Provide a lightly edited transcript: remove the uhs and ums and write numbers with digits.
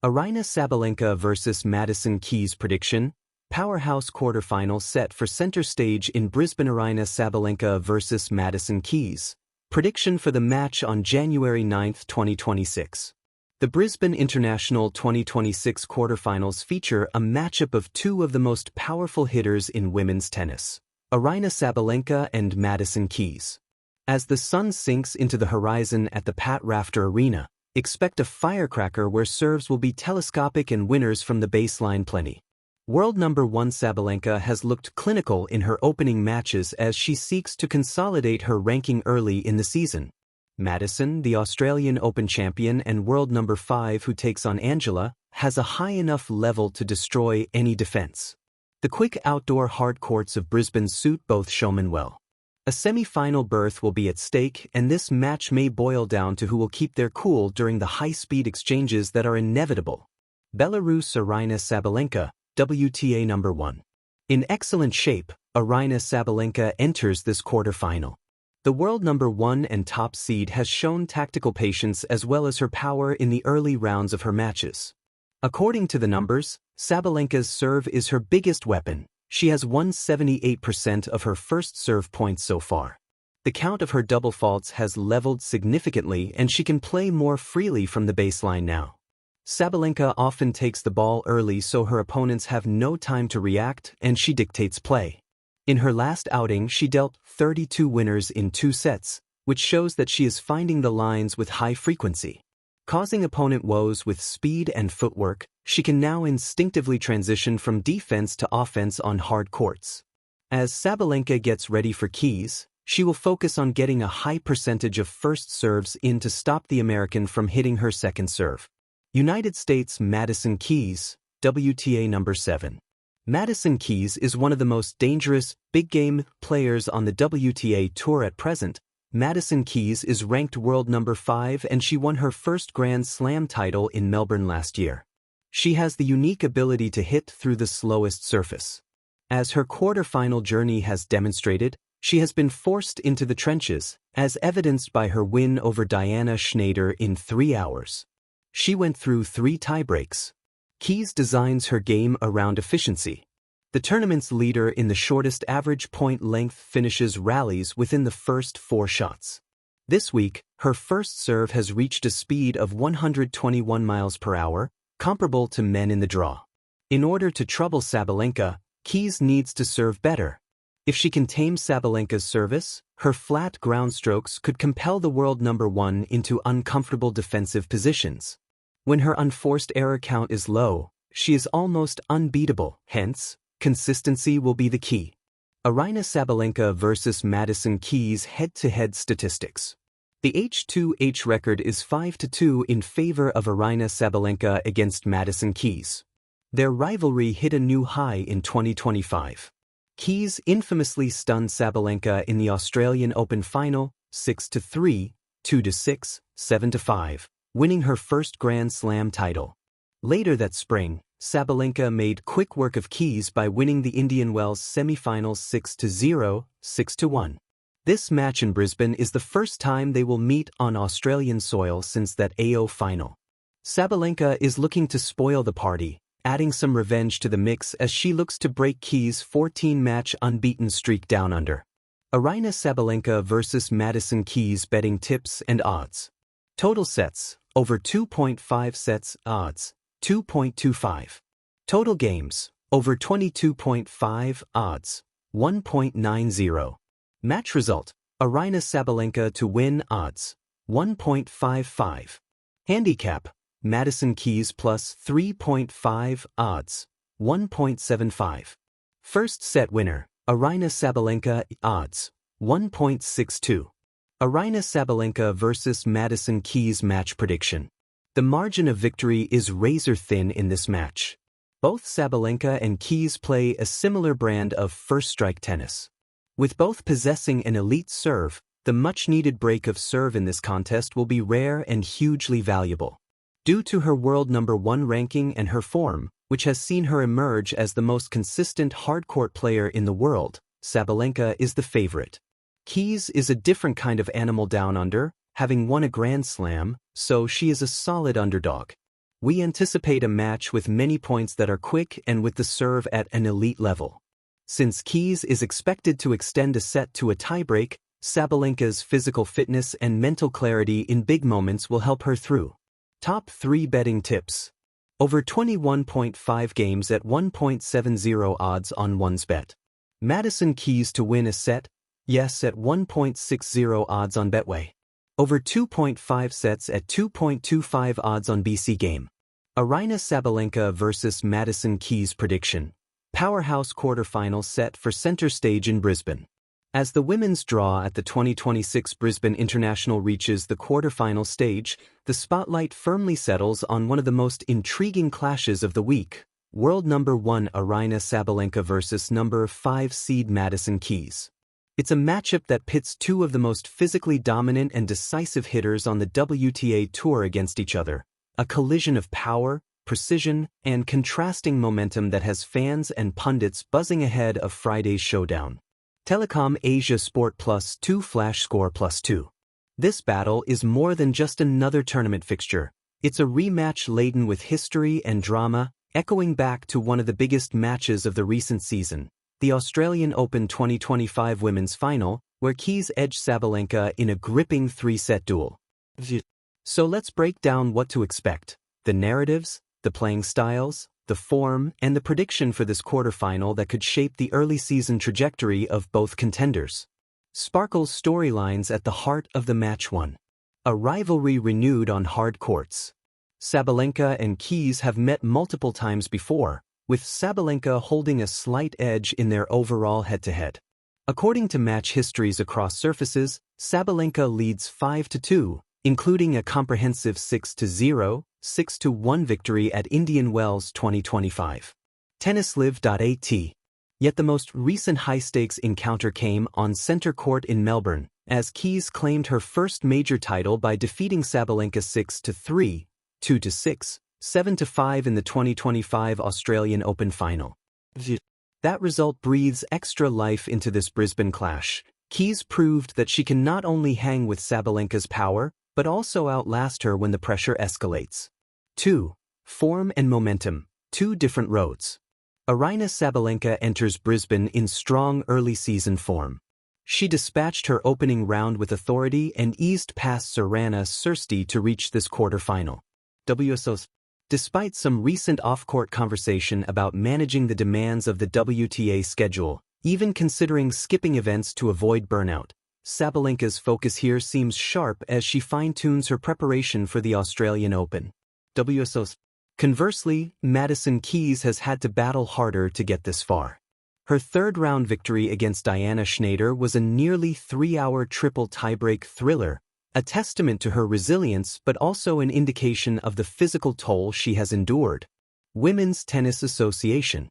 Aryna Sabalenka vs Madison Keys prediction. Powerhouse quarterfinal set for center stage in Brisbane. Aryna Sabalenka vs Madison Keys. Prediction for the match on January 9, 2026. The Brisbane International 2026 quarterfinals feature a matchup of two of the most powerful hitters in women's tennis, Aryna Sabalenka and Madison Keys. As the sun sinks into the horizon at the Pat Rafter Arena, expect a firecracker where serves will be telescopic and winners from the baseline plenty. World number 1 Sabalenka has looked clinical in her opening matches as she seeks to consolidate her ranking early in the season. Madison, the Australian Open champion and world number 5 who takes on Angela, has a high enough level to destroy any defense. The quick outdoor hard courts of Brisbane suit both showmen well. A semi-final berth will be at stake, and this match may boil down to who will keep their cool during the high-speed exchanges that are inevitable. Belarus Aryna Sabalenka, WTA number 1. In excellent shape, Aryna Sabalenka enters this quarterfinal. The world number 1 and top seed has shown tactical patience as well as her power in the early rounds of her matches. According to the numbers, Sabalenka's serve is her biggest weapon. She has won 78% of her first serve points so far. The count of her double faults has leveled significantly and she can play more freely from the baseline now. Sabalenka often takes the ball early so her opponents have no time to react and she dictates play. In her last outing she dealt 32 winners in 2 sets, which shows that she is finding the lines with high frequency. Causing opponent woes with speed and footwork, she can now instinctively transition from defense to offense on hard courts. As Sabalenka gets ready for Keys, she will focus on getting a high percentage of first serves in to stop the American from hitting her second serve. United States Madison Keys, WTA number 7. Madison Keys is one of the most dangerous, big-game players on the WTA Tour at present. Madison Keys is ranked world number 5 and she won her first Grand Slam title in Melbourne last year. She has the unique ability to hit through the slowest surface. As her quarterfinal journey has demonstrated, she has been forced into the trenches, as evidenced by her win over Diana Schneider in 3 hours. She went through 3 tiebreaks. Keys designs her game around efficiency. The tournament's leader in the shortest average point length finishes rallies within the first 4 shots. This week, her first serve has reached a speed of 121 miles per hour, comparable to men in the draw. In order to trouble Sabalenka, Keys needs to serve better. If she can tame Sabalenka's service, her flat ground strokes could compel the world number 1 into uncomfortable defensive positions. When her unforced error count is low, she is almost unbeatable, hence, consistency will be the key. Aryna Sabalenka vs Madison Keys head-to-head statistics. The H2H record is 5-2 in favor of Aryna Sabalenka against Madison Keys. Their rivalry hit a new high in 2025. Keys infamously stunned Sabalenka in the Australian Open final, 6-3, 2-6, 7-5, winning her first Grand Slam title. Later that spring, Sabalenka made quick work of Keys by winning the Indian Wells semi-finals 6-0, 6-1. This match in Brisbane is the first time they will meet on Australian soil since that AO final. Sabalenka is looking to spoil the party, adding some revenge to the mix as she looks to break Keys' 14-match unbeaten streak down under. Aryna Sabalenka vs Madison Keys betting tips and odds. Total sets, over 2.5 sets, odds, 2.25. Total games, over 22.5, odds, 1.90. Match result, Aryna Sabalenka to win, odds, 1.55. Handicap, Madison Keys plus 3.5, odds, 1.75. First set winner, Aryna Sabalenka, odds, 1.62. Aryna Sabalenka vs Madison Keys match prediction. The margin of victory is razor-thin in this match. Both Sabalenka and Keys play a similar brand of first-strike tennis. With both possessing an elite serve, the much-needed break of serve in this contest will be rare and hugely valuable. Due to her world number 1 ranking and her form, which has seen her emerge as the most consistent hardcourt player in the world, Sabalenka is the favorite. Keys is a different kind of animal down under, having won a Grand Slam, so she is a solid underdog. We anticipate a match with many points that are quick and with the serve at an elite level. Since Keys is expected to extend a set to a tiebreak, Sabalenka's physical fitness and mental clarity in big moments will help her through. Top 3 betting tips. Over 21.5 games at 1.70 odds on OneSBet. Madison Keys to win a set, yes at 1.60 odds on Betway. Over 2.5 sets at 2.25 odds on BC Game. Aryna Sabalenka vs Madison Keys prediction. Powerhouse quarterfinal set for center stage in Brisbane. As the women's draw at the 2026 Brisbane International reaches the quarterfinal stage, the spotlight firmly settles on one of the most intriguing clashes of the week. World number 1 Aryna Sabalenka vs number 5 seed Madison Keys. It's a matchup that pits two of the most physically dominant and decisive hitters on the WTA Tour against each other, a collision of power, precision, and contrasting momentum that has fans and pundits buzzing ahead of Friday's showdown. Telecom Asia Sport Plus 2 Flash Score Plus 2. This battle is more than just another tournament fixture. It's a rematch laden with history and drama, echoing back to one of the biggest matches of the recent season, the Australian Open 2025 Women's Final, where Keys edged Sabalenka in a gripping 3-set duel. So let's break down what to expect: the narratives, the playing styles, the form, and the prediction for this quarterfinal that could shape the early season trajectory of both contenders. Sparkle's storylines at the heart of the match 1. A rivalry renewed on hard courts. Sabalenka and Keys have met multiple times before, with Sabalenka holding a slight edge in their overall head-to-head. According to match histories across surfaces, Sabalenka leads 5-2, including a comprehensive 6-0, 6-1 victory at Indian Wells 2025. TennisLive.at. Yet the most recent high-stakes encounter came on centre court in Melbourne, as Keys claimed her first major title by defeating Sabalenka 6-3, 2-6, 7-5 in the 2025 Australian Open final. That result breathes extra life into this Brisbane clash. Keys proved that she can not only hang with Sabalenka's power, but also outlast her when the pressure escalates. 2. Form and momentum, two different roads. Aryna Sabalenka enters Brisbane in strong early season form. She dispatched her opening round with authority and eased past Sorana Cirstea to reach this quarterfinal. WSOs. Despite some recent off-court conversation about managing the demands of the WTA schedule, even considering skipping events to avoid burnout, Sabalenka's focus here seems sharp as she fine-tunes her preparation for the Australian Open. WSOs. Conversely, Madison Keys has had to battle harder to get this far. Her third-round victory against Diana Schneider was a nearly 3-hour triple tiebreak thriller, a testament to her resilience but also an indication of the physical toll she has endured. Women's Tennis Association.